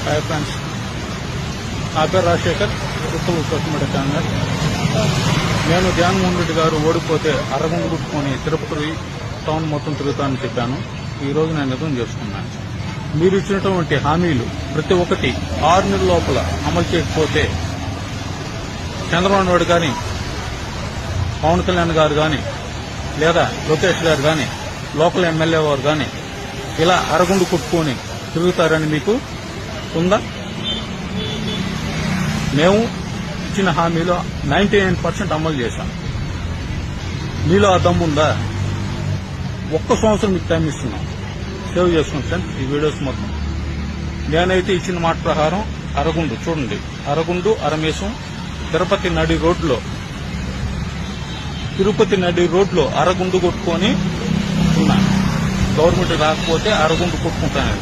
Hi friends, నా పేరు రాజశేఖర్, ఉత్తమ సోషల్ మీడియా ఛానల్. నేను జగన్మోహన్ రెడ్డి గారు ఓడిపోతే అరగుండు గుట్టుకొని తిరుపతి టౌన్ మొత్తం తిరుగుతానని చెప్పాను. ఈ రోజు నేను నిజం చేసుకున్నాను. మీరు ఇచ్చినటువంటి హామీలు ప్రతి ఒక్కటి 6 నెలల లోపల అమలు చేయకపోతే చంద్రబాబు నాయుడు కానీ, పవన్ కళ్యాణ్ గారు కానీ, లేదా లోకేష్ గారు కానీ, లోకల్ ఎమ్మెల్యే వారు కానీ ఇలా అరగుండు కుట్టుకొని తిరుగుతారని మీకు ఉందా? మేము ఇచ్చిన హామీలో 99% అమలు చేశాం. మీలో ఆ దమ్ముందా? ఒక్క సంవత్సరం మీకు టైం ఇస్తున్నాం, సేవ్ చేసుకుంటాను ఈ వీడియోస్ మొత్తం. నేనైతే ఇచ్చిన మాట ప్రకారం అరగుండు చూడండి, అరగుండు అరమేశం తిరుపతి నడి రోడ్లో అరగుండు కొట్టుకొని ఉన్నా. గవర్నమెంట్ రాకపోతే అరగుండు కొట్టుకుంటాను.